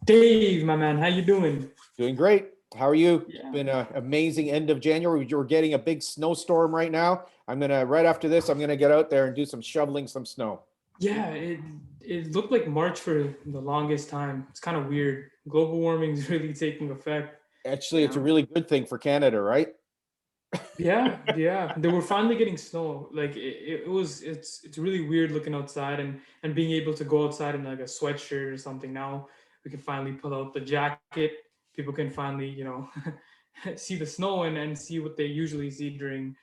Dave, my man, how you doing? Doing great. How are you? It's Yeah, been an amazing end of January. We're getting a big snowstorm right now. Right after this, I'm gonna get out there and do some shoveling some snow. yeah. It looked like March for the longest time. It's kind of weird. Global warming is really taking effect. Actually, You it's a know? really good thing for Canada, right? Yeah, yeah. They were finally getting snow. Like it's really weird looking outside and being able to go outside in like a sweatshirt or something. Now we can finally pull out the jacket. People can finally, see the snow and see what they usually see during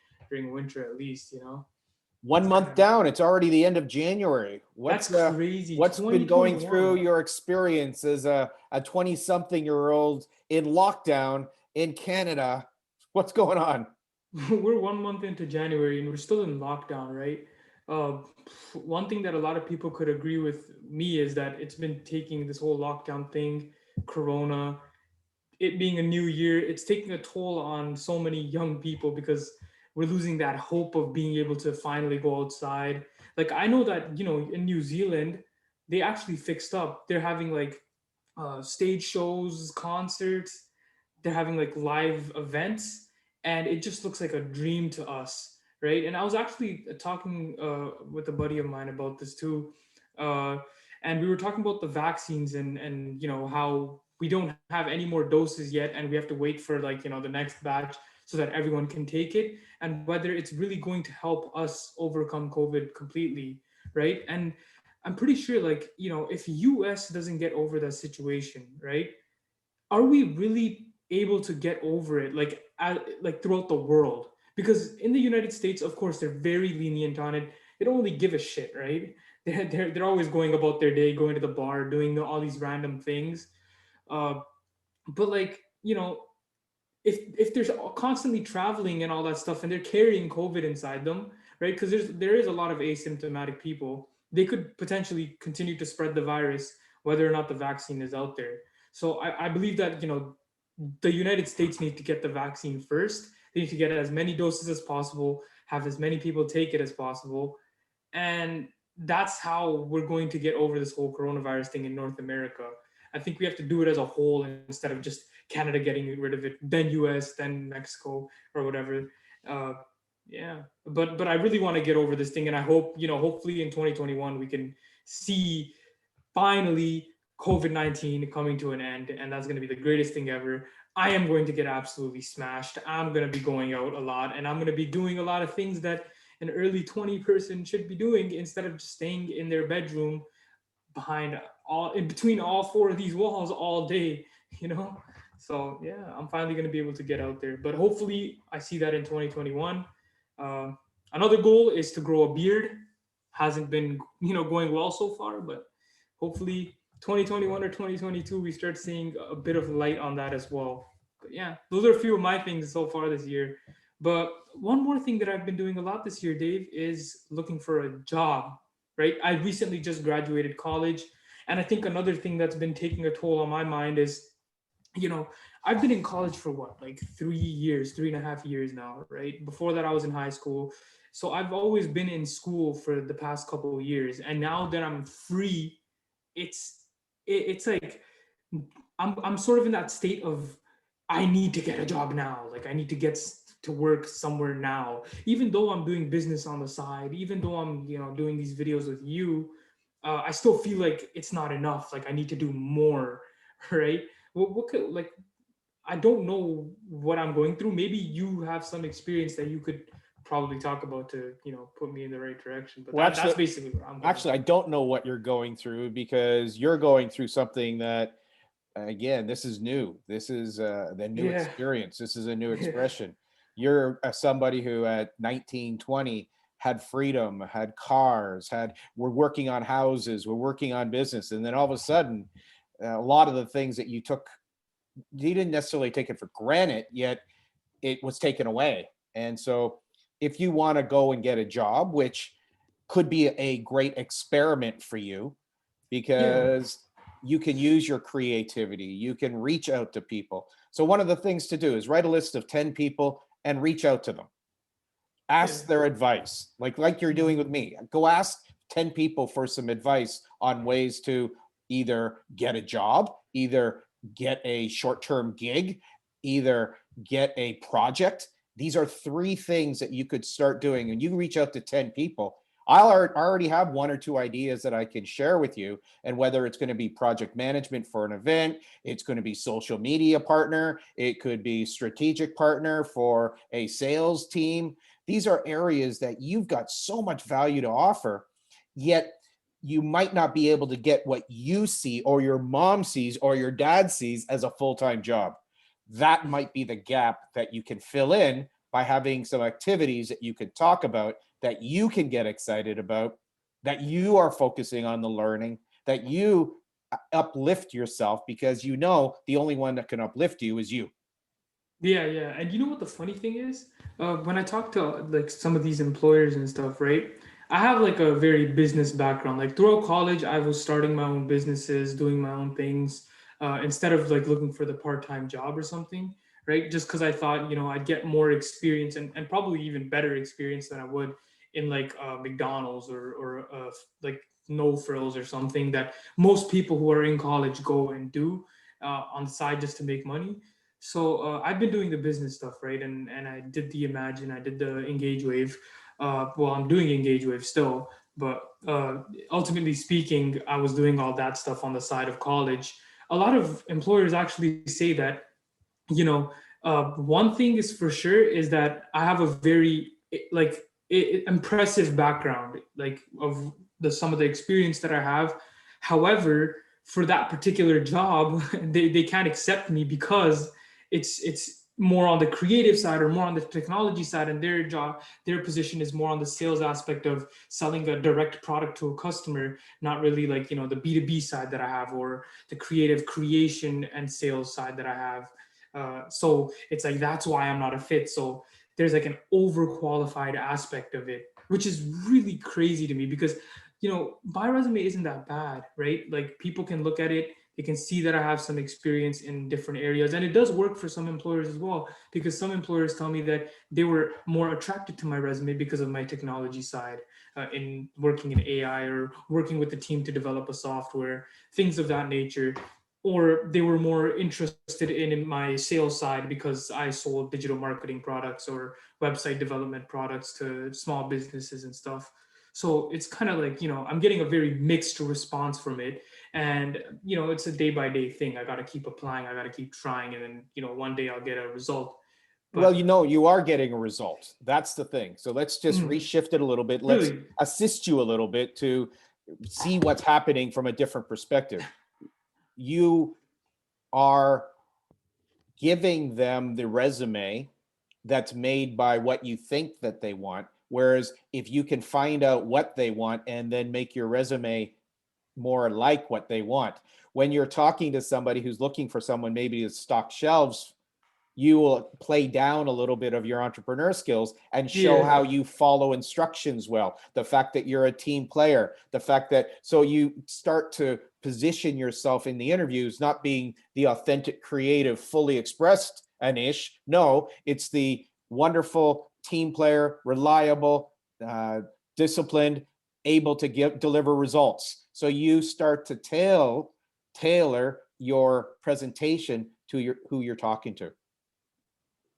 winter at least. One It's kind month of down, it's already the end of January. That's crazy. What's been going through 2021. your experience as a 20-something-year-old in lockdown in Canada? What's going on? We're 1 month into January and we're still in lockdown, right? Uh, One thing that a lot of people could agree with me is that it's been taking this whole lockdown thing, Corona, it being a new year, it's taking a toll on so many young people because we're losing that hope of being able to finally go outside. Like I know that in New Zealand, they actually fixed up. They're having like stage shows, concerts. They're having like live events, and it just looks like a dream to us, right? And I was actually talking with a buddy of mine about this too, uh, and we were talking about the vaccines and how we don't have any more doses yet, and we have to wait for like the next batch so that everyone can take it, and whether it's really going to help us overcome COVID completely, right? And I'm pretty sure, like, if US doesn't get over that situation, right, are we really able to get over it, like throughout the world? Because in the United States, of course, they're very lenient on it. They don't really give a shit, right? They're always going about their day, going to the bar, doing all these random things. uh, but like, if there's constantly traveling and all that stuff and they're carrying COVID inside them, right? Because there is a lot of asymptomatic people, they could potentially continue to spread the virus whether or not the vaccine is out there. So I believe that the United States need to get the vaccine first. They need to get as many doses as possible, have as many people take it as possible, and that's how we're going to get over this whole coronavirus thing in North America. I think we have to do it as a whole instead of just Canada getting rid of it, then US, then Mexico, or whatever. Uh, yeah, but I really want to get over this thing, and I hope, hopefully in 2021 we can see finally COVID-19 coming to an end, and that's going to be the greatest thing ever. I am going to get absolutely smashed. I'm going to be going out a lot, and I'm going to be doing a lot of things that an early 20 person should be doing instead of just staying in their bedroom behind all in between all four of these walls all day, you know? So yeah, I'm finally going to be able to get out there, but hopefully I see that in 2021. Um, Another goal is to grow a beard. Hasn't been, going well so far, but hopefully 2021 or 2022 we start seeing a bit of light on that as well. But yeah, those are a few of my things so far this year. But one more thing that I've been doing a lot this year, Dave, is looking for a job, right? I recently just graduated college. And I think another thing that's been taking a toll on my mind is, you know, I've been in college for what, like 3 years, 3.5 years now, right? Before that, I was in high school. So I've always been in school for the past couple of years. And now that I'm free, it's it's like I'm sort of in that state of I need to get a job now. Like I need to get to work somewhere now. Even though I'm doing business on the side, even though I'm doing these videos with you, I still feel like it's not enough. Like I need to do more, right? What could like I don't know what I'm going through. Maybe you have some experience that you could probably talk about to put me in the right direction. But Well, that's basically what I'm going actually, I through. don't know what you're going through because you're going through something that, again, this is new. This is the new Yeah, experience. This is a new yeah, expression. You're somebody who at 19, 20 had freedom, had cars, we're working on houses, we're working on business. And then all of a sudden, a lot of the things that you didn't necessarily take it for granted, yet it was taken away. And so if you want to go and get a job, which could be a great experiment for you yeah, because you can use your creativity, you can reach out to people. So one of the things to do is write a list of 10 people and reach out to them. yeah. Ask their advice, like you're doing Mhm. with me. Go ask 10 people for some advice on ways to either get a job, either get a short-term gig, either get a project. These are three things that you could start doing, and you can reach out to 10 people. Already have one or two ideas that I can share with you. And whether it's going to be project management for an event, it's going to be social media partner, it could be strategic partner for a sales team. These are areas that you've got so much value to offer, yet you might not be able to get what you see or your mom sees or your dad sees as a full-time job. That might be the gap that you can fill in by having some activities that you can talk about, that you can get excited about, that you are focusing on the learning, that you uplift yourself, because you know the only one that can uplift you is you. Yeah, yeah. And you know what the funny thing is? When I talk to like some of these employers and stuff, right? I have like a very business background. Like throughout college, I was starting my own businesses, doing my own things, instead of like looking for the part-time job or something, right? Just because I thought, I'd get more experience and probably even better experience than I would in like McDonald's or like No Frills or something that most people who are in college go and do on the side just to make money. So I've been doing the business stuff, right? And I did the Imagine, I did the Engage Wave. Well, I'm doing Engage Wave still, but ultimately speaking, I was doing all that stuff on the side of college. A lot of employers actually say that, one thing is for sure is that I have a very like impressive background, like of some of the experience that I have. However, for that particular job, they can't accept me because it's more on the creative side or more on the technology side, and their position is more on the sales aspect of selling a direct product to a customer, not really like the B2B side that I have, or the creative creation and sales side that I have. So it's like that's why I'm not a fit. So there's like an overqualified aspect of it, which is really crazy to me because my resume isn't that bad, right? Like people can look at it, they can see that I have some experience in different areas, and it does work for some employers as well, because some employers tell me that they were more attracted to my resume because of my technology side, in working in AI or working with the team to develop a software, things of that nature. Or they were more interested in my sales side because I sold digital marketing products or website development products to small businesses and stuff. So it's kind of like, I'm getting a very mixed response from it. And, it's a day by day thing. I got to keep applying, I got to keep trying. And then, one day I'll get a result. Well, But you are getting a result. That's the thing. So let's just reshift it a little bit. Let's really, assist you a little bit to see what's happening from a different perspective. You are giving them the resume that's made by what you think that they want. Whereas if you can find out what they want and then make your resume more like what they want, when you're talking to somebody who's looking for someone maybe to stock shelves, you will play down a little bit of your entrepreneur skills and show yeah. how you follow instructions well. The fact that you're a team player, the fact that, so you start to position yourself in the interviews, not being the authentic, creative, fully expressed Anish. No, it's the wonderful team player, reliable, disciplined, able to deliver results. So you start to tailor your presentation to who you're talking to.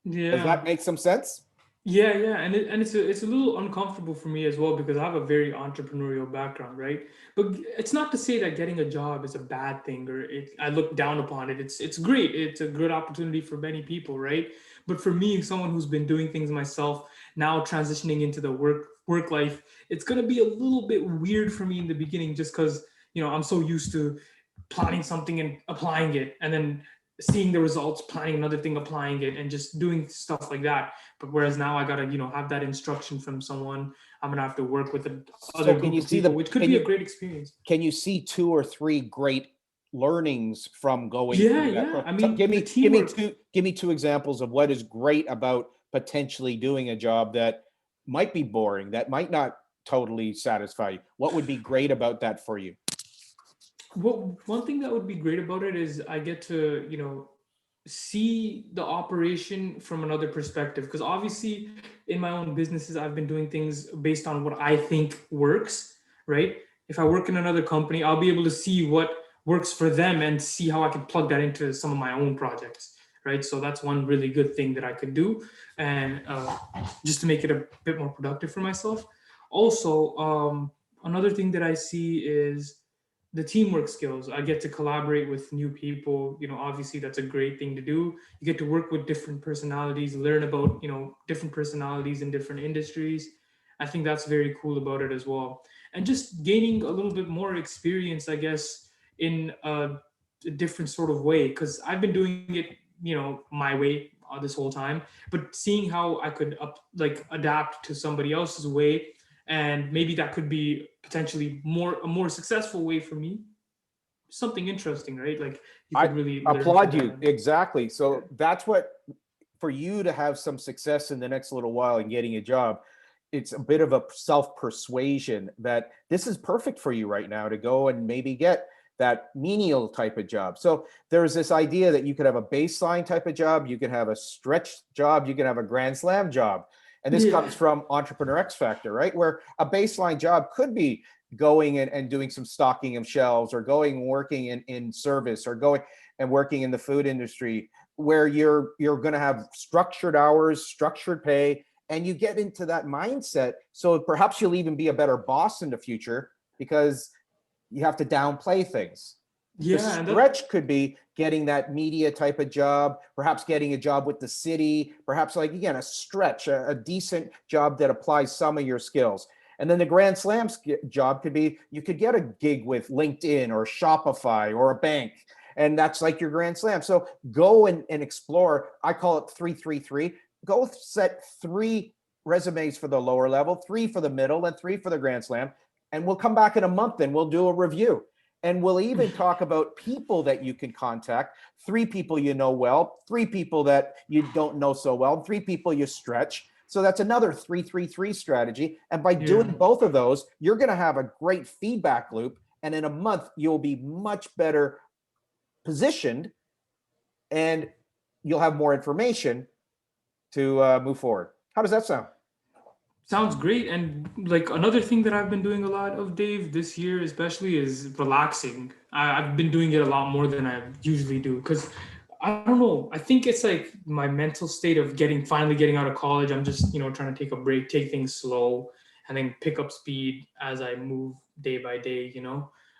Does Yeah. that make some sense? Yeah, yeah, and it's a little uncomfortable for me as well because I have a very entrepreneurial background, right? But it's not to say that getting a job is a bad thing or I look down upon it. It's great. It's a good opportunity for many people, right? But for me, someone who's been doing things myself, now transitioning into the work life, it's gonna be a little bit weird for me in the beginning just because I'm so used to planning something and applying it, and then seeing the results, planning another thing, applying it, and just doing stuff like that. But whereas now I gotta, have that instruction from someone. I'm gonna have to work with So other can group you of see people, which could be a great experience. can you see two or three great learnings from going Yeah, through that? yeah. I mean, Give the me teamwork. give me two examples of what is great about potentially doing a job that might be boring, that might not totally satisfy you. What would be great about that for you? Well, one thing that would be great about it is I get to, see the operation from another perspective. Because obviously, in my own businesses, I've been doing things based on what I think works, right? If I work in another company, I'll be able to see works for them and see how I can plug that into some of my own projects, right? So that's one really good thing that I could do, and just to make it a bit more productive for myself. Also, another thing that I see is the teamwork skills. I get to collaborate with new people. Obviously that's a great thing to do. You get to work with different personalities, learn about, different personalities in different industries. I think that's very cool about it as well. And just gaining a little bit more experience, I guess, in a different sort of way, because I've been doing it, my way this whole time, but seeing how I could adapt to somebody else's way, and maybe that could be potentially a more successful way for me. Something interesting, right? Like you I could really learn from applaud that. you. Exactly. So that's what, for you to have some success in the next little while in getting a job, it's a bit of a self persuasion that this is perfect for you right now to go and maybe get that menial type of job. So there's this idea that you could have a baseline type of job, you could have a stretch job, you can have a grand slam job. And this Yeah. comes from Entrepreneur X Factor, right? Where a baseline job could be going and doing some stocking of shelves, or going working in service, or going and working in the food industry, where you're going to have structured hours, structured pay, and you get into that mindset. So perhaps you'll even be a better boss in the future because you have to downplay things. The Yeah, and that stretch could be getting that media type of job, perhaps getting a job with the city, perhaps, like, again, a stretch, a decent job that applies some of your skills. And then the grand slam job could be, you could get a gig with LinkedIn or Shopify or a bank, and that's like your grand slam. So go and explore. I call it 333. Go set 3 resumes for the lower level, 3 for the middle, and 3 for the grand slam. And we'll come back in a month and we'll do a review. And we'll even talk about people that you can contact. 3 people you know well, 3 people that you don't know so well, 3 people you stretch. So that's another 333 strategy. And by doing yeah. both of those, you're going to have a great feedback loop. And in a month, you'll be much better positioned, and you'll have more information to move forward. How does that sound? Sounds great. And like another thing that I've been doing a lot of, Dave, this year especially, is relaxing. I've been doing it a lot more than I usually do, because I don't know. I think it's like my mental state of finally getting out of college. I'm just, trying to take a break, take things slow, and then pick up speed as I move day by day.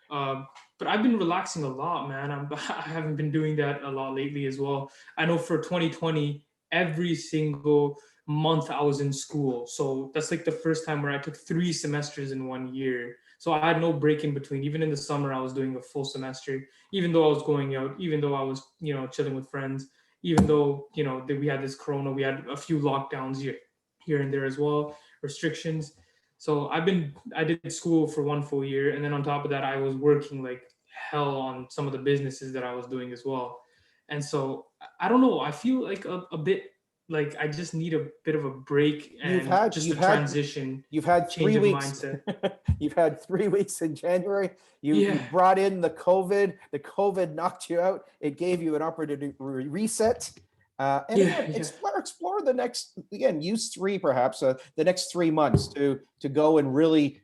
But I've been relaxing a lot, man. I haven't been doing that a lot lately as well. I know for 2020, every single month I was in school. So that's like the first time where I took 3 semesters in 1 year. So I had no break in between. Even in the summer, I was doing a full semester, even though I was going out, even though I was, chilling with friends, even though, that we had this corona, we had a few lockdowns here and there as well, restrictions. So I did school for 1 full year. And then on top of that, I was working like hell on some of the businesses that I was doing as well. And so I don't know, I feel like a bit like I just need a bit of a break You've and had just a you've had transition, you've had change 3 of weeks. mindset. You've had 3 weeks in January. You Yeah. brought in the COVID. The COVID knocked you out. It gave you an opportunity to reset. And Yeah. again, Yeah. explore the next, again, use 3 perhaps, the next 3 months to go and really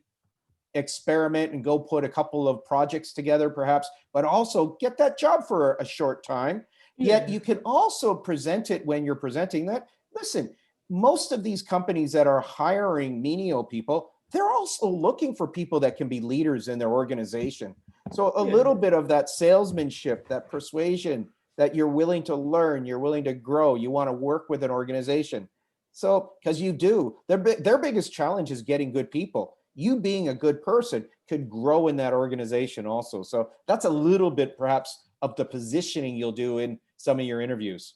experiment and go put a couple of projects together perhaps, but also get that job for a short time. Yet Yeah. you can also present it when you're presenting that. Listen, most of these companies that are hiring menial people, they're also looking for people that can be leaders in their organization. So a Yeah. little bit of that salesmanship, that persuasion, that you're willing to learn, you're willing to grow, you want to work with an organization. So, because you do, their biggest challenge is getting good people. You being a good person could grow in that organization also. So that's a little bit perhaps of the positioning you'll do in some of your interviews.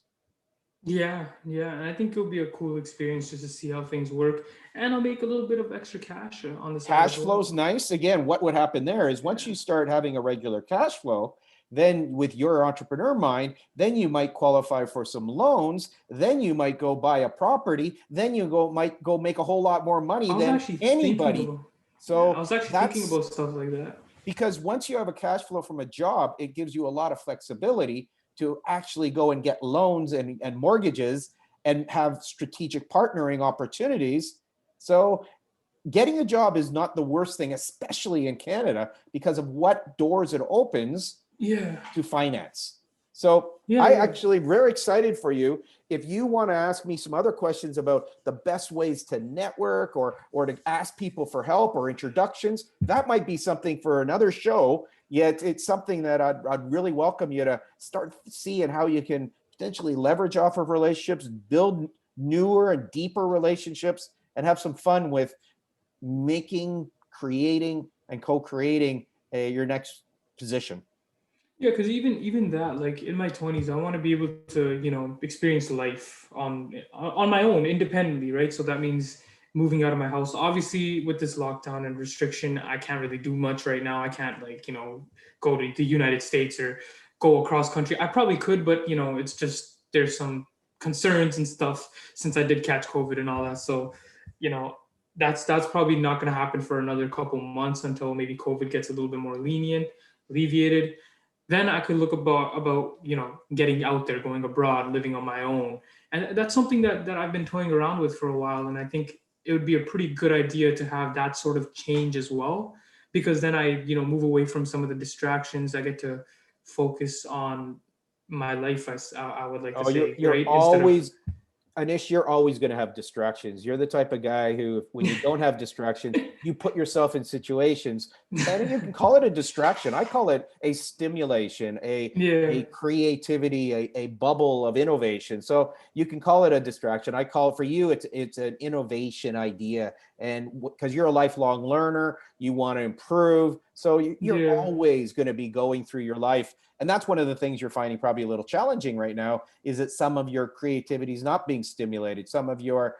Yeah, yeah, and I think it'll be a cool experience just to see how things work, and I'll make a little bit of extra cash on the side Cash as well. flow's nice. Again, what would happen there is once Yeah, you start having a regular cash flow, then with your entrepreneur mind, then you might qualify for some loans, then you might go buy a property, then might go make a whole lot more money I was than actually thinking anybody. about. Yeah, I So was actually thinking that's about stuff like that. because once you have a cash flow from a job, it gives you a lot of flexibility to actually go and get loans and mortgages and have strategic partnering opportunities. So getting a job is not the worst thing, especially in Canada, because of what doors it opens. Yeah. to finance. So Yeah. I Yeah. actually very excited for you. If you want to ask me some other questions about the best ways to network or to ask people for help or introductions, that might be something for another show. Yet it's something that I'd really welcome you to start seeing how you can potentially leverage off of relationships, build newer and deeper relationships, and have some fun with making, creating, and co-creating your next position. Yeah, because even that, like in my 20s, I want to be able to, experience life on my own, independently, right? So that means moving out of my house. Obviously, with this lockdown and restriction, I can't really do much right now. I can't, like, go to the United States or go across country. I probably could, but it's just there's some concerns and stuff since I did catch COVID and all that. So, you know, that's probably not going to happen for another couple months until maybe COVID gets a little bit more lenient, alleviated. Then I could look about getting out there, going abroad, living on my own, and that's something that I've been toying around with for a while, and I think it would be a pretty good idea to have that sort of change as well, because then I move away from some of the distractions. I get to focus on my life. I would like to Oh, you're say, you're right, instead of always Anish, you're always going to have distractions. You're the type of guy who, when you don't have distractions, you put yourself in situations, and you can call it a distraction. I call it a stimulation, yeah. a creativity, a bubble of innovation. So you can call it a distraction. I call it, for you, it's an innovation idea, and because you're a lifelong learner, you want to improve. So you're Yeah. always going to be going through your life, and that's one of the things you're finding probably a little challenging right now, is that some of your creativity is not being stimulated, some of your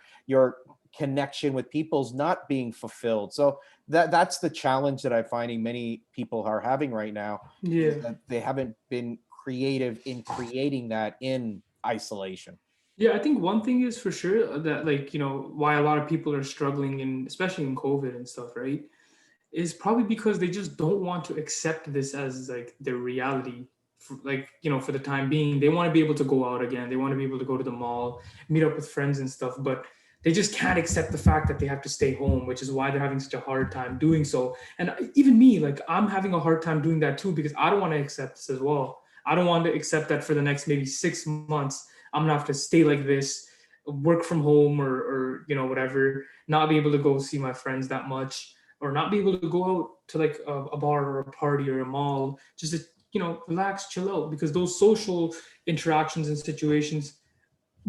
connection with people's not being fulfilled. So that's the challenge that I'm finding many people are having right now, is Yeah. that they haven't been creative in creating that in isolation. Yeah, I think one thing is for sure that, like, why a lot of people are struggling, in especially in COVID and stuff, right? Is probably because they just don't want to accept this as like their reality. Like, for the time being, they want to be able to go out again. They want to be able to go to the mall, meet up with friends and stuff, but they just can't accept the fact that they have to stay home, which is why they're having such a hard time doing so. And even me, like, I'm having a hard time doing that too, because I don't want to accept this as well. I don't want to accept that for the next maybe 6 months, I'm gonna have to stay like this, work from home, or whatever, not be able to go see my friends that much, or not be able to go out to like a bar or a party or a mall, just to relax, chill out, because those social interactions and situations,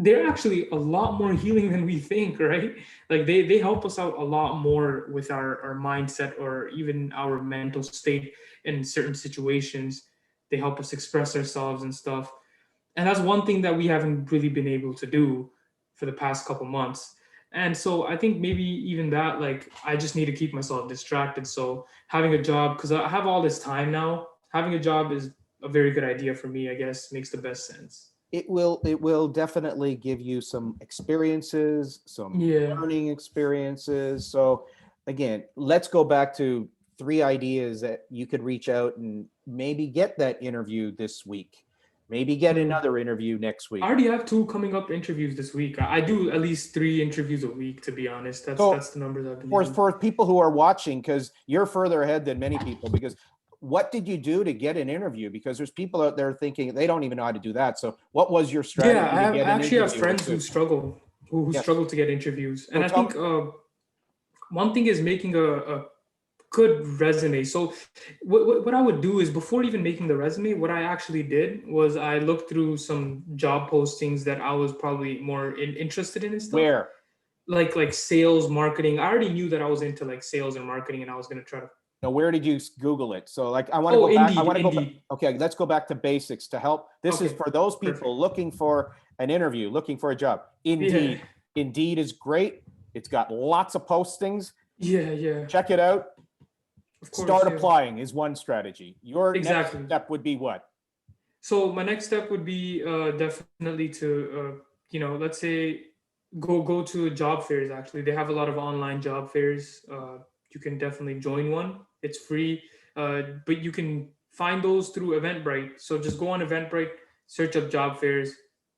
they're actually a lot more healing than we think, right? Like, they help us out a lot more with our mindset, or even our mental state in certain situations. They help us express ourselves and stuff, and that's one thing that we haven't really been able to do for the past couple months. And so I think maybe even that, like, I just need to keep myself distracted. So having a job, because I have all this time now, having a job is a very good idea for me, I guess. Makes the best sense. It will definitely give you some experiences, some Yeah. learning experiences. So again, let's go back to three ideas that you could reach out and maybe get that interview this week, maybe get Hmm. another interview next I week. already have two coming up interviews this week. I do at least 3 interviews a week, to be honest. That's So the numbers I've been for hitting. for people who are watching, because you're further ahead than many people, because what did you do to get an interview? Because there's people out there thinking they don't even know how to do that. So what was your Yeah, strategy to I get an actually have interview with friends who good? struggle, who Yes. struggle to get interviews, So and I tell me. think one thing is making a good resume. So what I would do is, before even making the resume, what I actually did was I looked through some job postings that I was probably more interested in and stuff, Where? like sales, marketing. I already knew that I was into like sales and marketing, and I was going to try to. Now, where did you Google it? So, like, I want to Oh, go back. I Indeed, want to go back. Indeed. Okay, let's go back to basics to help. This is Okay, for those perfect. people looking for an interview, looking for a job. Yeah, Indeed. Indeed is great. It's got lots of postings. yeah, yeah. Check it out. Of course, Start yeah. applying is one strategy. Your next Exactly. step would be what? So my next step would be definitely to let's say go to job fairs. Actually, they have a lot of online job fairs. You can definitely join one. It's free, but you can find those through Eventbrite. So just go on Eventbrite, search up job fairs.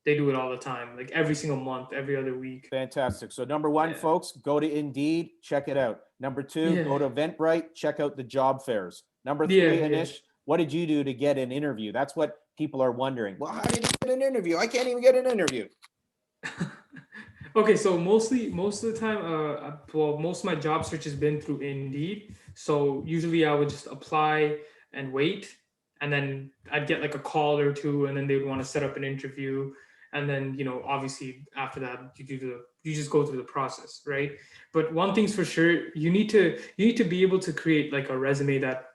They do it all the time, like every single month, every other week. Fantastic. So number one, Yeah, folks, go to Indeed, check it out. Number two, yeah, go to Eventbrite, check out the job fairs. Number three, yeah, yeah. Anish, what did you do to get an interview? That's what people are wondering. Well, how did you get an interview? I can't even get an interview. Okay, so most of the time, well, most of my job search has been through Indeed. So usually I would just apply and wait, and then I'd get like a call or two, and then they would want to set up an interview, and then obviously after that you just go through the process, right? But one thing's for sure, you need to be able to create like a resume that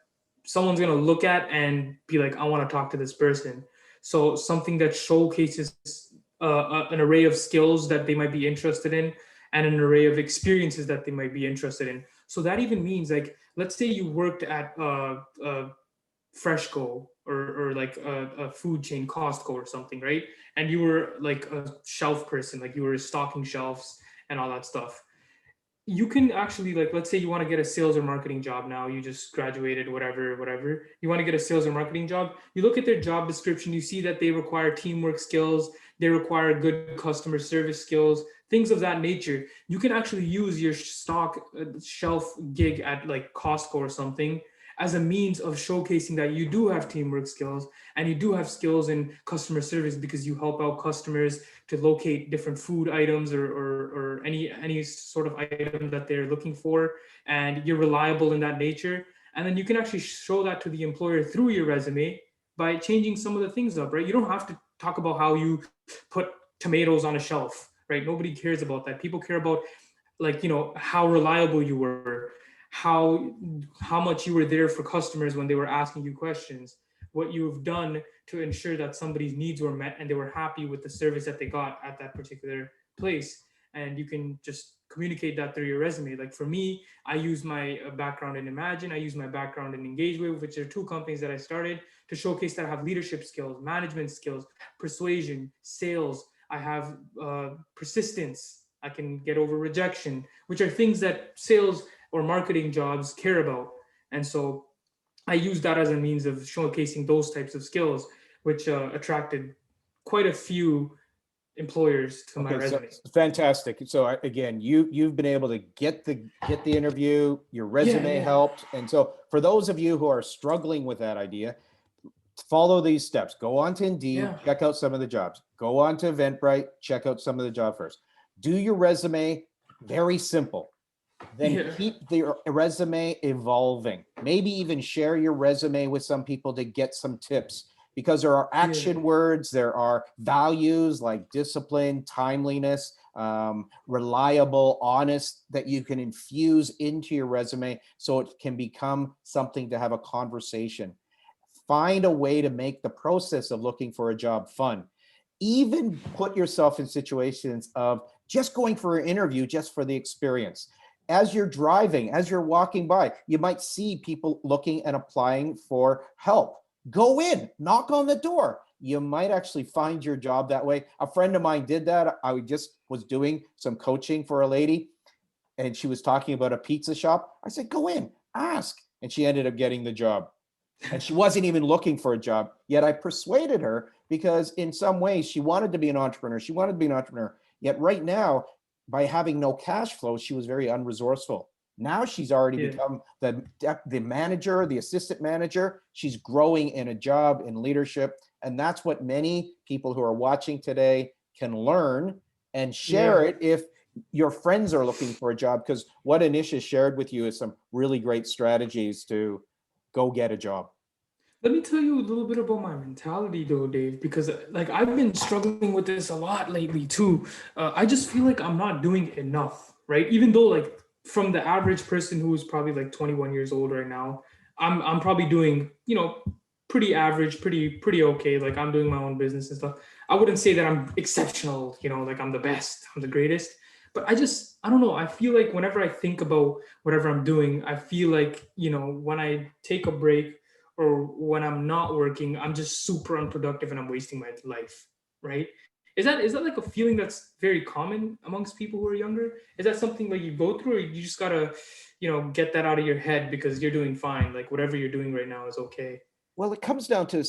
someone's gonna look at and be like, I want to talk to this person. So something that showcases an array of skills that they might be interested in and an array of experiences that they might be interested in. So that even means like, let's say you worked at Freshco or like a food chain, Costco or something, right? And you were like a shelf person, like you were stocking shelves and all that stuff. You can actually, like, let's say you want to get a sales or marketing job now, you just graduated, whatever, you want to get a sales or marketing job, you look at their job description, you see that they require teamwork skills, they require good customer service skills, things of that nature. You can actually use your stock shelf gig at like Costco or something as a means of showcasing that you do have teamwork skills and you do have skills in customer service because you help out customers to locate different food items or any sort of item that they're looking for, and you're reliable in that nature. And then you can actually show that to the employer through your resume by changing some of the things up, right? You don't have to talk about how you put tomatoes on a shelf, right? Nobody cares about that. People care about, like, how reliable you were, how how much you were there for customers when they were asking you questions, what you've done to ensure that somebody's needs were met and they were happy with the service that they got at that particular place. And you can just communicate that through your resume. Like for me, I use my background in Imagine, I use my background in EngageWave, which are two companies that I started to showcase that I have leadership skills, management skills, persuasion, sales. I have persistence. I can get over rejection, which are things that sales or marketing jobs care about. And so I use that as a means of showcasing those types of skills, which attracted quite a few employers to my Okay, so resume. fantastic. So again, you've been able to get the interview, your Yeah, resume yeah, helped. And so for those of you who are struggling with that idea, follow these steps. Go on to Indeed, yeah, check out some of the jobs. Go on to Eventbrite, check out some of the job first. Do your resume very simple. Then yeah, keep the resume evolving. Maybe even share your resume with some people to get some tips, because there are yeah, action words, there are values like discipline, timeliness, reliable, honest, that you can infuse into your resume so it can become something to have a conversation. Find a way to make the process of looking for a job fun. Even put yourself in situations of just going for an interview just for the experience. As you're driving, as you're walking by, you might see people looking and applying for help. Go in, knock on the door. You might actually find your job that way. A friend of mine did that. I just was doing some coaching for a lady, and she was talking about a pizza shop. I said, go in, ask. And she ended up getting the job. And she wasn't even looking for a job, yet I persuaded her, because in some ways she wanted to be an entrepreneur. She wanted to be an entrepreneur. Yet right now, by having no cash flow, she was very unresourceful. Now she's already yeah. become the manager, the assistant manager. She's growing in a job in leadership. And that's what many people who are watching today can learn and share Yeah. it if your friends are looking for a job. Because what Anisha shared with you is some really great strategies to go get a job. Let me tell you a little bit about my mentality though, Dave, because like I've been struggling with this a lot lately too. I just feel like I'm not doing enough, right? Even though like from the average person who is probably like 21 years old right now, I'm probably doing, pretty average, pretty okay. Like I'm doing my own business and stuff. I wouldn't say that I'm exceptional, like I'm the best, I'm the greatest. But I don't know. I feel like whenever I think about whatever I'm doing, I feel like, when I take a break or when I'm not working, I'm just super unproductive and I'm wasting my life, right? Is that like a feeling that's very common amongst people who are younger? Is that something like you go through, or you just gotta, get that out of your head because you're doing fine? Like whatever you're doing right now is okay. Well, it comes down to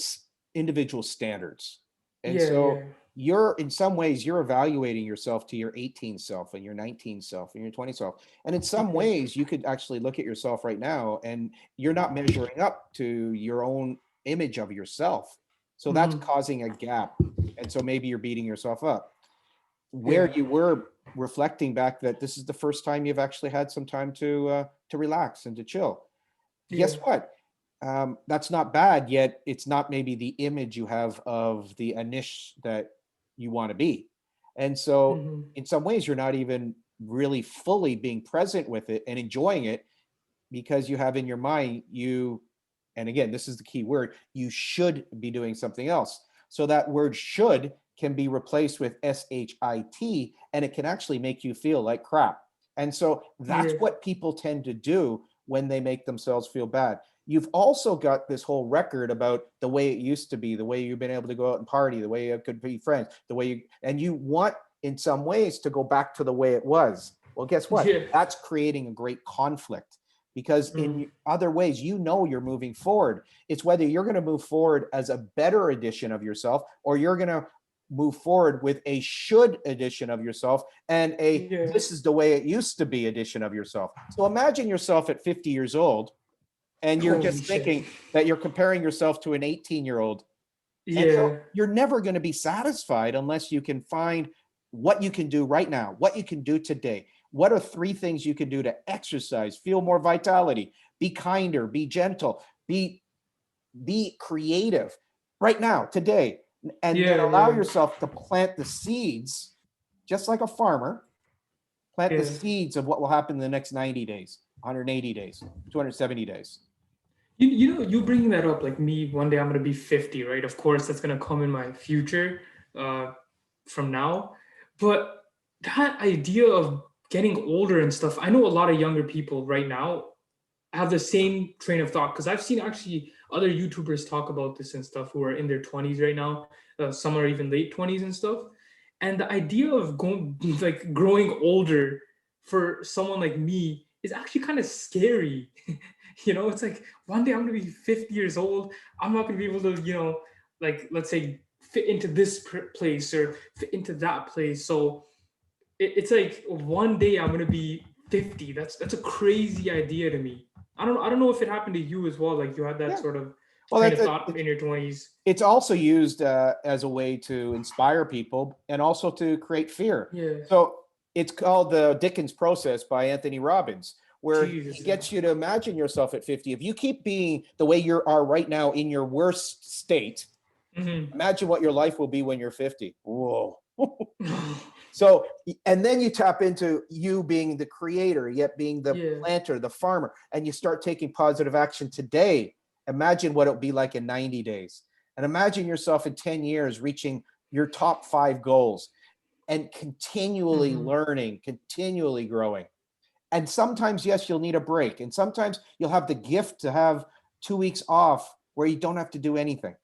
individual standards. And Yeah, yeah, so you're, in some ways, you're evaluating yourself to your 18 self and your 19 self and your 20 self. And in some yeah, ways, you could actually look at yourself right now and you're not measuring up to your own image of yourself. So that's Mhm. causing a gap. And so maybe you're beating yourself up. Where Yeah. you were reflecting back that this is the first time you've actually had some time to relax and to chill. Guess Yeah. what? That's not bad, yet it's not maybe the image you have of the Anish that you want to be. And so, Mhm. in some ways, you're not even really fully being present with it and enjoying it because you have in your mind, and again, this is the key word, you should be doing something else. So that word should can be replaced with shit, and it can actually make you feel like crap. And so that's Yeah. what people tend to do when they make themselves feel bad. You've also got this whole record about the way it used to be, the way you've been able to go out and party, the way you could be friends, the way and you want in some ways to go back to the way it was. Well, guess what? Yeah. That's creating a great conflict because Mm. in other ways, you're moving forward. It's whether you're going to move forward as a better edition of yourself or you're going to move forward with a should edition of yourself and a Yeah. this is the way it used to be edition of yourself. So imagine yourself at 50 years old and you're Holy just shit. thinking that you're comparing yourself to an 18-year-old. And so Yeah. you're never going to be satisfied unless you can find what you can do right now, what you can do today. What are three things you can do to exercise, feel more vitality, be kinder, be gentle, be creative right now, today, and then Yeah. allow Yeah. yourself to plant the seeds, just like a farmer, plant the Yeah. seeds of what will happen in the next 90 days, 180 days, 270 days. You know, you bringing that up, like me, one day I'm gonna be 50, right? Of course, that's gonna come in my future, uh, from now. But that idea of getting older and stuff, I know a lot of younger people right now have the same train of thought because I've seen actually other YouTubers talk about this and stuff who are in their 20s right now. Some are even late 20s and stuff. And the idea of going like growing older for someone like me is actually kind of scary. You know, it's like one day I'm gonna be 50 years old. I'm not gonna be able to, like let's say fit into this place or fit into that place. So it's like one day I'm gonna be 50. That's a crazy idea to me. I don't know if it happened to you as well. Like you had that Yeah. sort of Well, train of thought in your 20s. it's also used as a way to inspire people and also to create fear. Yeah. So it's called the Dickens process by Anthony Robbins, where he Jesus. Yeah. gets you to imagine yourself at 50. If you keep being the way you are right now in your worst state, Hmm. imagine what your life will be when you're 50. Whoa. So, and then you tap into you being the creator, yet being the Yeah. planter, the farmer, and you start taking positive action today. Imagine what it would be like in 90 days. And imagine yourself in 10 years reaching your top 5 goals and continually Hmm. learning, continually growing. And sometimes, yes, you'll need a break. And sometimes you'll have the gift to have 2 weeks off where you don't have to do anything.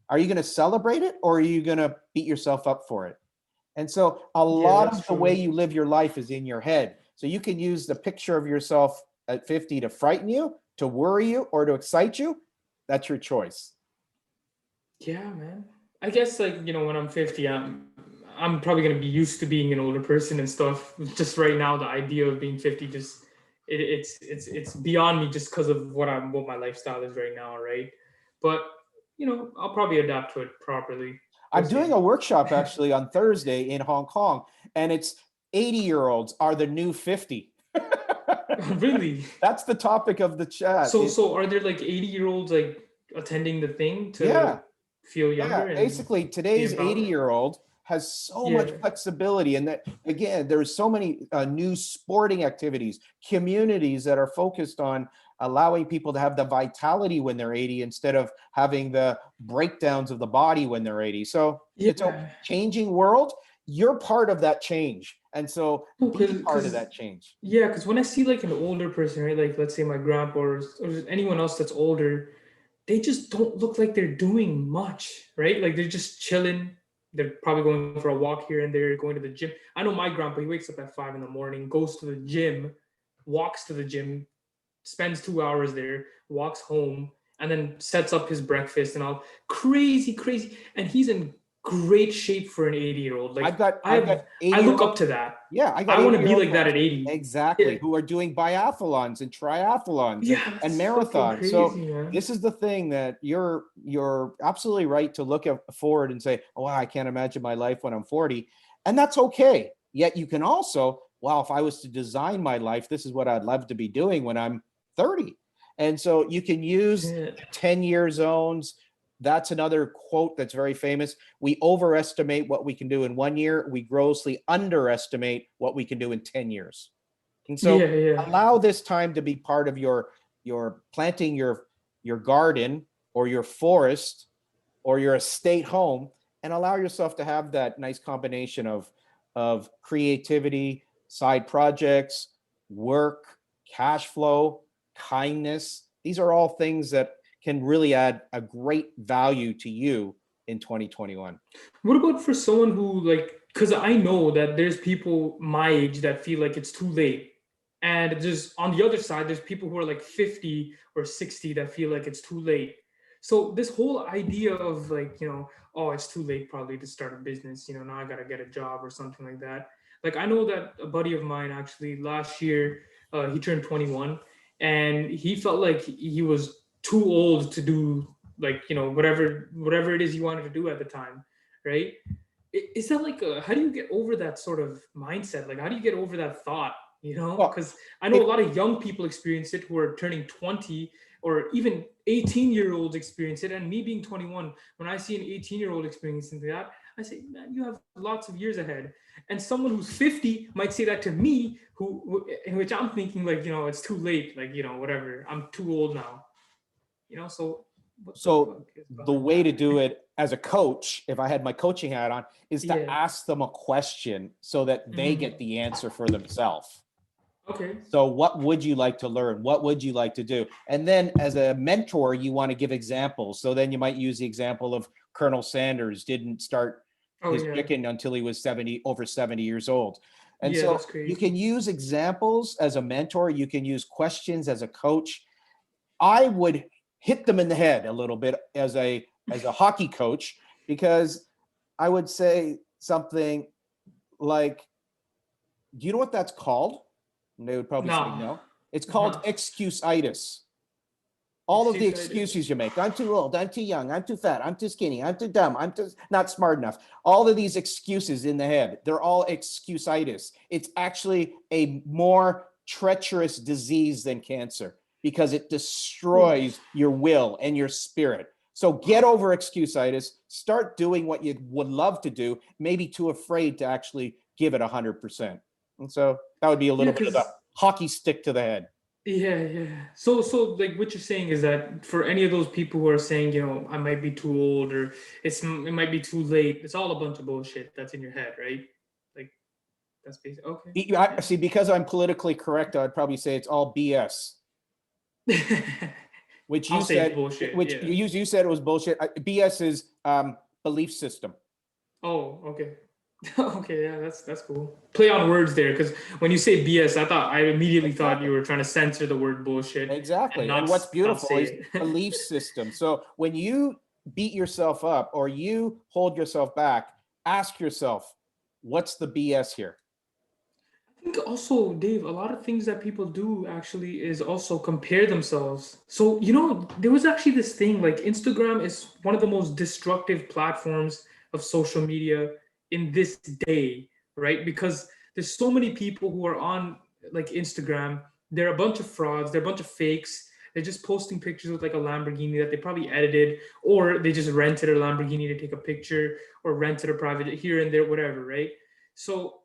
Are you going to celebrate it or are you going to beat yourself up for it? And so a Yeah, lot that's of the way true. you live your life is in your head. So you can use the picture of yourself at 50 to frighten you, to worry you, or to excite you. That's your choice. Yeah, man. I guess like, when I'm 50, I'm probably gonna be used to being an older person and stuff. Just right now, the idea of being 50 just it's beyond me just because of what my lifestyle is right now, right? But I'll probably adapt to it properly. We'll I'm doing see. a workshop actually on Thursday in Hong Kong, and it's 80-year-olds are the new 50. Really? That's the topic of the chat. So are there like 80-year-olds like attending the thing Yeah. to feel Yeah, younger and basically be today's empowered? 80-year-old has so Yeah. much flexibility, and that again, there's so many new sporting activities, communities that are focused on allowing people to have the vitality when they're 80 instead of having the breakdowns of the body when they're 80. So it's a Yeah. changing world. You're part of that change, and so No, be because part of that change. yeah, because when I see like an older person, right, like let's say my grandpa or anyone else that's older, they just don't look like they're doing much, right? Like they're just chilling. They're probably going for a walk here and there, going to the gym. I know my grandpa, he wakes up at 5 in the morning, goes to the gym, walks to the gym, spends 2 hours there, walks home, and then sets up his breakfast and all crazy, crazy. And he's in great shape for an 80-year-old. I've Like got I've got I look 80-year-old. up to that. Yeah, I got I want to be 80-year-old like that friends. at 80. Yeah. Exactly, who are doing biathlons and triathlons Yeah, and that's fucking marathons. So crazy, man. this is the thing that you're absolutely right to look forward and say, "Oh, wow, I can't imagine my life when I'm 40." And that's okay. Yet you can also, wow, if I was to design my life, this is what I'd love to be doing when I'm 30. And so you can use Yeah. 10-year zones. That's another quote that's very famous. We overestimate what we can do in 1 year. We grossly underestimate what we can do in 10 years. And so Yeah, yeah. allow this time to be part of your planting your garden or your forest or your estate home, and allow yourself to have that nice combination of creativity, side projects, work, cash flow, kindness. These are all things that can really add a great value to you in 2021. What about for someone who like, because I know that there's people my age that feel like it's too late. And just on the other side, there's people who are like 50 or 60 that feel like it's too late. So this whole idea of like, oh, it's too late probably to start a business, now I gotta get a job or something like that. Like I know that a buddy of mine actually last year, he turned 21 and he felt like he was too old to do like, whatever it is he wanted to do at the time, right? Is that like how do you get over that sort of mindset? Like how do you get over that thought? Well, Because I know a it, lot of young people experience it who are turning 20 or even 18-year-olds experience it. And me being 21, when I see an 18-year-old experiencing that, I say, man, you have lots of years ahead. And someone who's 50 might say that to me, in which I'm thinking like, it's too late, like, whatever, I'm too old now, so what the so fuck is the behind way to that? do it as a coach, if I had my coaching hat on, is to Yeah. ask them a question so that they Mhm. get the answer for themselves. Okay. So what would you like to learn? What would you like to do? And then as a mentor, you want to give examples. So then you might use the example of Colonel Sanders didn't start Oh his yeah. chicken until he was over 70 years old. And Yeah, so that's you crazy. can use examples as a mentor. You can use questions as a coach. I would hit them in the head a little bit as a hockey coach, because I would say something like, do you know what that's called? And they would probably say Nah. no. It's called Nah. excuse-itis. All of the Excusitis. excuses you make. I'm too old. I'm too young. I'm too fat. I'm too skinny. I'm too dumb. I'm too not smart enough. All of these excuses in the head, they're all excuse-itis. It's actually a more treacherous disease than cancer because it destroys your will and your spirit. So get over excuse-itis. Start doing what you would love to do, maybe too afraid to actually give it 100%. And so that would be a Yeah, little bit of the because hockey stick to the head. yeah. So like what you're saying is that for any of those people who are saying, I might be too old or it might be too late, it's all a bunch of bullshit that's in your head, right? Like that's basic. Okay. See, because I'm politically correct, I'd probably say it's all BS. Yeah. Which I'll you say it's said, bullshit. which Yeah. you said it was bullshit. BS is belief system. Oh, okay. Okay, yeah, that's cool. Play on words there, because when you say BS, I immediately thought you Exactly. were trying to censor the word bullshit and Exactly. And not what's not beautiful say is it. belief system. So when you beat yourself up or you hold yourself back, ask yourself, what's the BS here? I think also, Dave, a lot of things that people do actually is also compare themselves. So, there was actually this thing like Instagram is one of the most destructive platforms of social media in this day, right? Because there's so many people who are on like Instagram. They're a bunch of frauds, they're a bunch of fakes. They're just posting pictures with like a Lamborghini that they probably edited, or they just rented a Lamborghini to take a picture, or rented a private here and there, whatever, right? So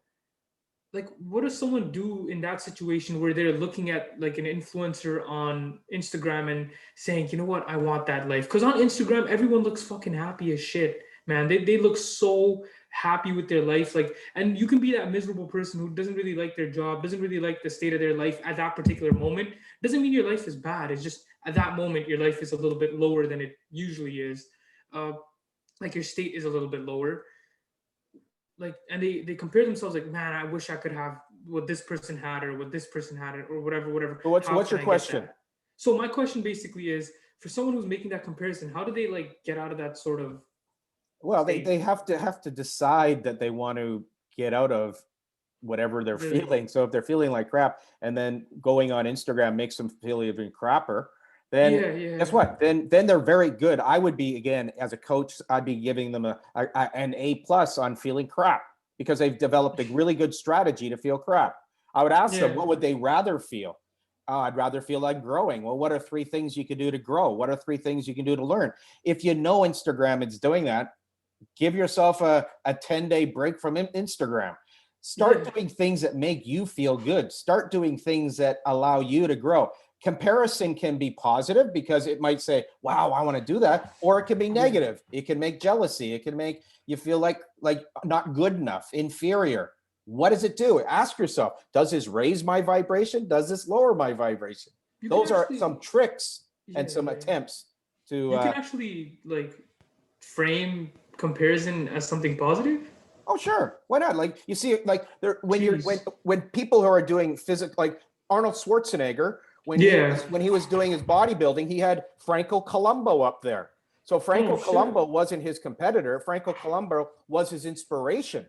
like what does someone do in that situation where they're looking at like an influencer on Instagram and saying, you know what, I want that life? Because on Instagram everyone looks fucking happy as shit, man. They look so happy with their life, like, and you can be that miserable person who doesn't really like their job, doesn't really like the state of their life at that particular moment. Doesn't mean your life is bad. It's just at that moment your life is a little bit lower than it usually is. uh like your state is a little bit lower, like, and they compare themselves like, man, I wish I could have what this person had or what this person had or whatever. So what's How what's can your I get question? that? So my question basically is, for someone who's making that comparison, how do they like get out of that sort of Well, they, state. they have to decide that they want to get out of whatever they're Really? feeling. So if they're feeling like crap and then going on Instagram makes them feel even crapper, then Yeah, guess yeah, what? Then they're very good. I would be, again, as a coach, I'd be giving them an A plus on feeling crap because they've developed a really good strategy to feel crap. I would ask them, yeah, what would they rather feel? I'd rather feel like growing. Well, what are three things you can do to grow? What are three things you can do to learn? If you know Instagram is doing that, give yourself a 10-day break from Instagram. yeah, Start doing things that make you feel good. Start doing things that allow you to grow. Comparison can be positive because it might say, wow, I want to do that. Or it can be yeah, negative. It can make jealousy. It can make you feel like not good enough, inferior. What does it do? Ask yourself, does this raise my vibration? Does this lower my vibration? you can Those are actually, some tricks and yeah, some yeah, attempts to you can actually like frame comparison as something positive. oh, sure. Why not? Like you see, like there when you're Jeez. when people who are doing physical, like Arnold Schwarzenegger, Yeah. when he was doing his bodybuilding, he had Franco Columbu up there. So Oh Franco shit. Columbu wasn't his competitor. Franco Columbu was his inspiration.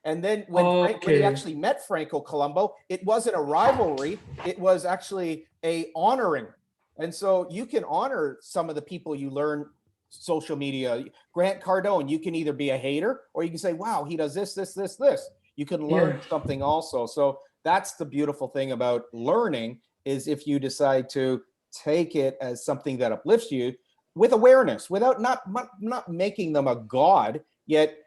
And then when he Okay. actually met Franco Columbu, it wasn't a rivalry. It was actually a honoring. And so you can honor some of the people you learn social media. Grant Cardone, you can either be a hater or you can say, wow, he does this, this, this, this. You can learn Yeah. something also. So that's the beautiful thing about learning is if you decide to take it as something that uplifts you with awareness, without not making them a god, yet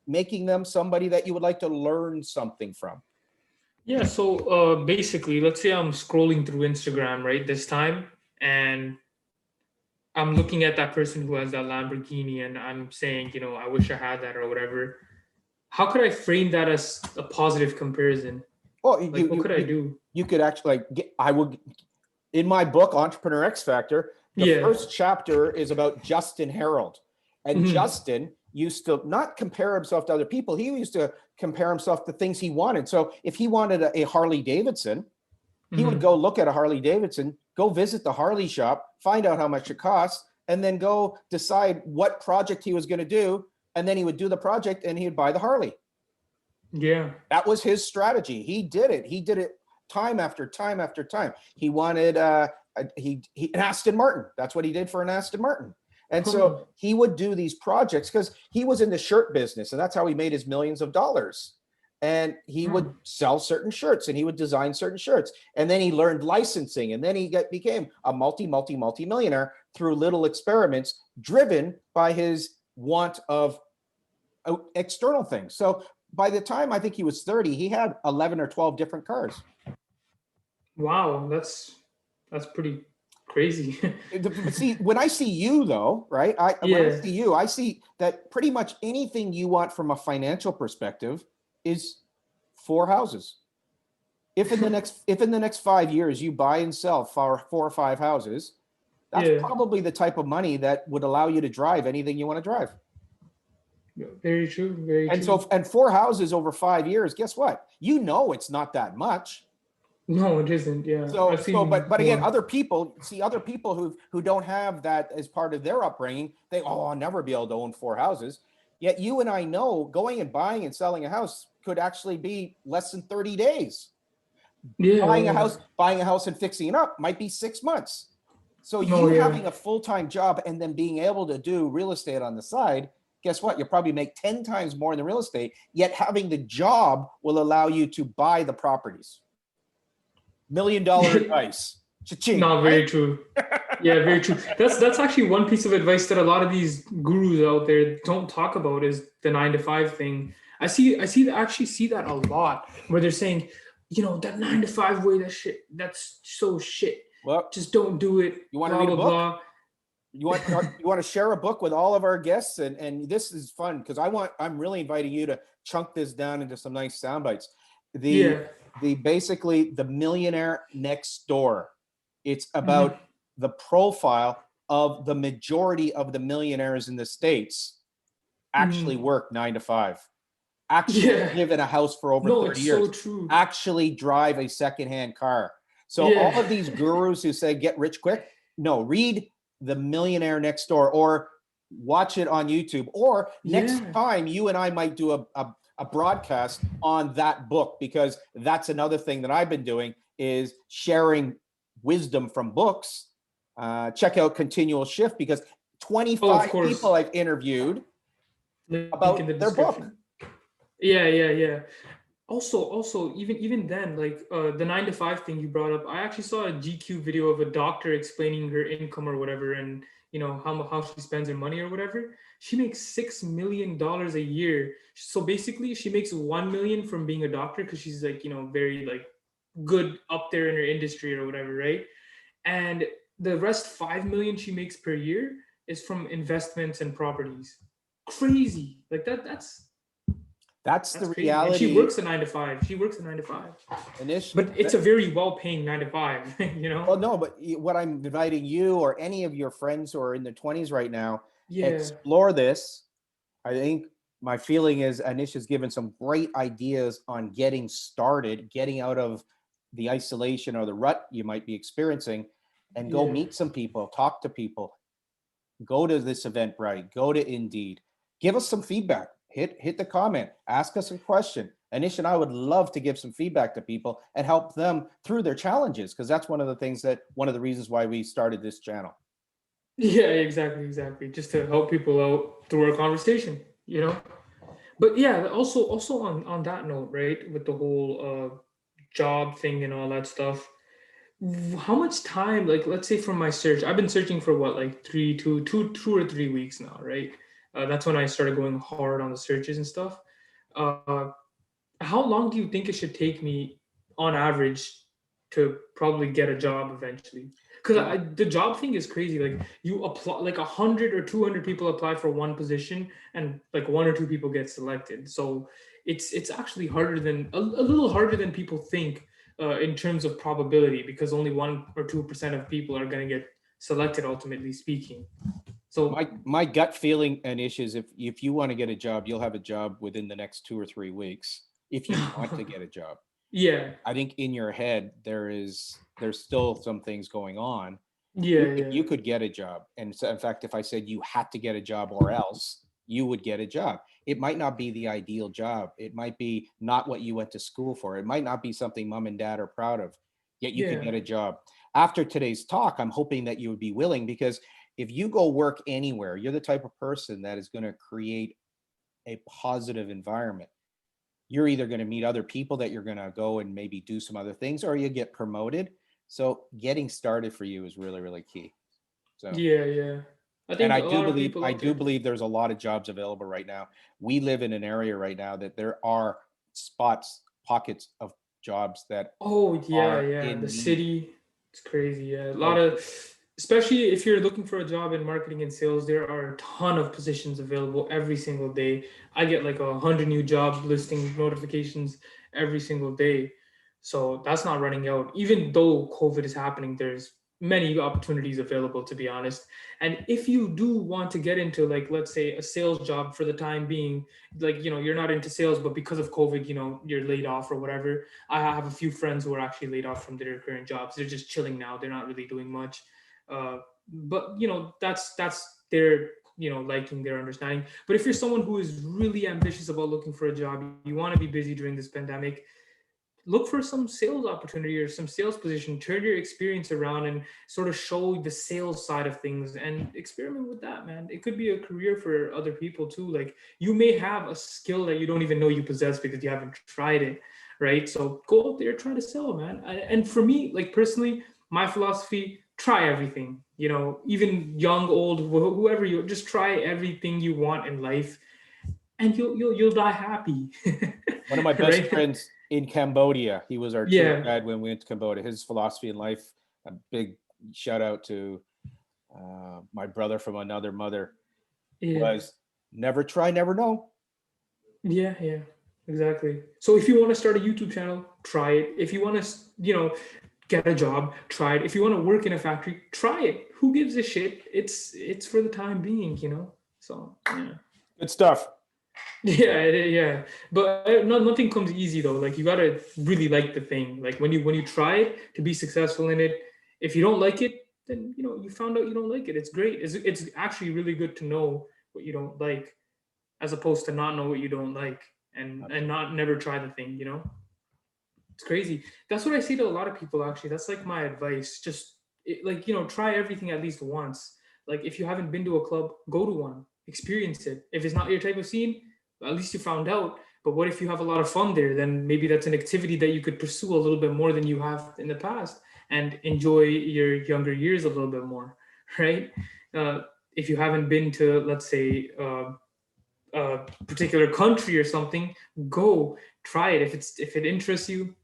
making them somebody that you would like to learn something from. Yeah. So basically, let's say I'm scrolling through Instagram right this time, and I'm looking at that person who has that Lamborghini, and I'm saying, I wish I had that or whatever. How could I frame that as a positive comparison? Well, Like, what could I do? you could actually like I would in my book Entrepreneur X Factor, the Yeah. first chapter is about Justin Harold. And Hmm. Justin used to not compare himself to other people. He used to compare himself to things he wanted. So if he wanted a Harley Davidson, he would Hmm. go look at a Harley Davidson, go visit the Harley shop, find out how much it costs, and then go decide what project he was going to do. And then he would do the project and he would buy the Harley. Yeah. That was his strategy. He did it. He did it time after time after time. He wanted an Aston Martin. That's what he did for an Aston Martin. And so Oh. he would do these projects because he was in the shirt business, and that's how he made his millions of dollars. And he would Hmm. sell certain shirts and he would design certain shirts. And then he learned licensing, and then he became a multi millionaire through little experiments driven by his want of external things. So by the time I think he was 30, he had 11 or 12 different cars. Wow. That's pretty crazy. But see, when I see you though, right? When I Yeah. see you, I see that pretty much anything you want from a financial perspective is 4 houses. If in the next 5 years you buy and sell four or five houses, that's Yeah. probably the type of money that would allow you to drive anything you want to drive. Very true. Very And true. so, and 4 houses over 5 years, guess what? You know it's not that much. No, it isn't. Yeah. I've seen But again, more. other people who don't have that as part of their upbringing, I'll never be able to own 4 houses. Yet you and I know going and buying and selling a house could actually be less than 30 days. Yeah. Buying a house and fixing it up might be 6 months. So No, you yeah. having a full-time job and then being able to do real estate on the side, guess what? You'll probably make 10 times more in the real estate, yet having the job will allow you to buy the properties. $1 million advice. Cha-ching, No, right? very true. Yeah, very true. That's actually one piece of advice that a lot of these gurus out there don't talk about is the 9 to 5 thing. Actually see that a lot where they're saying, that 9 to 5 way, that's so shit. Well, Just don't do it. you want to Blah read a blah book? blah. You want to share a book with all of our guests, and this is fun because I'm really inviting you to chunk this down into some nice sound bites. Yeah. Basically the Millionaire Next Door. It's Mhm. about the profile of the majority of the millionaires in the States actually Mhm. work 9 to 5, actually Yeah. live in a house for over No, 30 it's so years, true. actually drive a secondhand car. So all Yeah. of these gurus who say get rich quick, no, read The Millionaire Next Door, or watch it on YouTube, or next Yeah. time you and I might do a broadcast on that book, because that's another thing that I've been doing is sharing wisdom from books. Check out Continual Shift, because Oh, of 25 course. people I've interviewed Link in the about their book. description. Yeah, yeah, yeah. Also, even then, like the 9 to 5 thing you brought up, I actually saw a GQ video of a doctor explaining her income or whatever, and how she spends her money or whatever. She makes $6 million a year. So basically, she makes 1 million from being a doctor because she's like very like good up there in her industry or whatever, right? And the rest 5 million she makes per year is from investments and properties. Crazy, like That's that's the crazy. And she reality. works a 9 to 5. She works a 9 to 5. Initially, But it's a very well paying 9 to 5, you know? well, no, but what I'm inviting you or any of your friends who are in their 20s right now, Yeah. explore this. I think my feeling is Anish has given some great ideas on getting started, getting out of the isolation or the rut you might be experiencing, and go Yeah. meet some people, talk to people, go to this Eventbrite, go to Indeed, give us some feedback. Hit the comment, ask us a question. Anish and I would love to give some feedback to people and help them through their challenges, because that's one of the reasons why we started this channel. Yeah, exactly, exactly. Just to help people out through our conversation. But yeah, also on that note, right, with the whole job thing and all that stuff, how much time, like let's say from my search, I've been searching for what, like 2 or 3 weeks now, right? That's when I started going hard on the searches and stuff. Uh, how long do you think it should take me on average to probably get a job eventually? Because Well, the job thing is crazy. Like you apply, like 100 or 200 people apply for one position, and like 1 or 2 people get selected. So it's actually harder than a little harder than people think in terms of probability, because only 1 or 2% of people are going to get selected, ultimately speaking. So my gut feeling and issues, if you want to get a job, you'll have a job within the next 2 or 3 weeks if you want to get a job. yeah, I think in your head there's still some things going on. yeah, You yeah, could get a job, and so in fact, if I said you had to get a job or else, you would get a job. It might not be the ideal job. It might be not what you went to school for. It might not be something mom and dad are proud of. Yet you could yeah. get a job. After today's talk, I'm hoping that you would be willing, because if you go work anywhere, you're the type of person that is going to create a positive environment. You're either going to meet other people that you're going to go and maybe do some other things, or you get promoted. So getting started for you is really, really key. So, Yeah, yeah. I and think a lot of people I out do there. believe there's a lot of jobs available right now. We live in an area right now that there are pockets of jobs that Oh, yeah, are yeah. The in need. city, it's crazy. Yeah. A lot So of, especially if you're looking for a job in marketing and sales, there are a ton of positions available every single day. I get like 100 new job listing notifications every single day. So that's not running out. Even though COVID is happening, there's many opportunities available, to be honest. And if you do want to get into, like, let's say a sales job for the time being, like, you're not into sales, but because of COVID, you're laid off or whatever. I have a few friends who are actually laid off from their current jobs. They're just chilling now. They're not really doing much. But that's their liking, their understanding. But if you're someone who is really ambitious about looking for a job, you want to be busy during this pandemic, look for some sales opportunity or some sales position. Turn your experience around and sort of show the sales side of things and experiment with that, man. It could be a career for other people too. Like you may have a skill that you don't even know you possess because you haven't tried it, right? So go out there, try to sell, man. And for me, like personally, my philosophy: try everything. Even young, old, whoever you, just try everything you want in life, and you'll die happy, one of my best right? friends in Cambodia, he was our tour Yeah, guide when we went to Cambodia. His philosophy in life, a big shout out to my brother from another mother, yeah. was never try, never know. Yeah, yeah, exactly. So if you want to start a YouTube channel, try it. If you want to, get a job, try it. If you want to work in a factory, try it. Who gives a shit? It's for the time being. So yeah, Good stuff. yeah, yeah. But nothing comes easy though. Like you gotta really like the thing. Like when you try it to be successful in it. If you don't like it, then you found out you don't like it. It's great. It's actually really good to know what you don't like, as opposed to not know what you don't like and not never try the thing. It's crazy. That's what I see to a lot of people, actually. That's like my advice. Just like, try everything at least once. Like, if you haven't been to a club, go to one, experience it. If it's not your type of scene, at least you found out. But what if you have a lot of fun there? Then maybe that's an activity that you could pursue a little bit more than you have in the past and enjoy your younger years a little bit more, right? If you haven't been to, let's say, a particular country or something, go try it. If it interests you,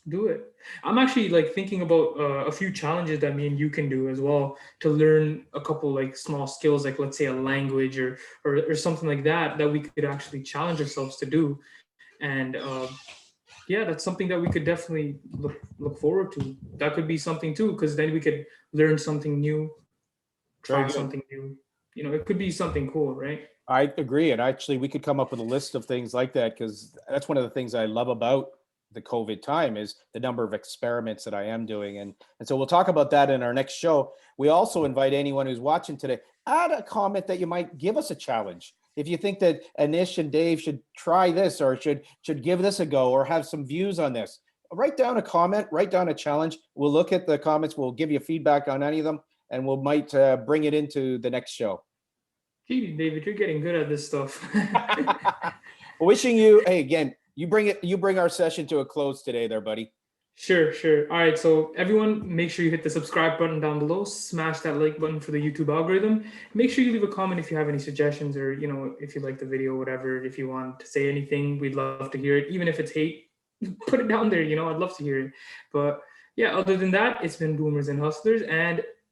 do it. I'm actually like thinking about a few challenges that me and you can do as well to learn a couple like small skills, like let's say a language or something like that we could actually challenge ourselves to do. And yeah, that's something that we could definitely look forward to. That could be something too, because then we could learn something new, Very try good. something new. It could be something cool, right? I agree. And actually, we could come up with a list of things like that, because that's one of the things I love about the COVID time is the number of experiments that I am doing. And so we'll talk about that in our next show. We also invite anyone who's watching today, add a comment that you might give us a challenge. If you think that Anish and Dave should try this or should give this a go or have some views on this, write down a comment, write down a challenge. We'll look at the comments. We'll give you feedback on any of them, and we'll might bring it into the next show. Gee, David, you're getting good at this stuff. Wishing you, hey, again, you bring our session to a close today there, buddy. Sure, sure. All right, so everyone, make sure you hit the subscribe button down below, smash that like button for the YouTube algorithm. Make sure you leave a comment if you have any suggestions, or if you like the video, whatever. If you want to say anything, we'd love to hear it. Even if it's hate, put it down there. I'd love to hear it. But yeah, other than that, it's been Boomers and Hustlers, and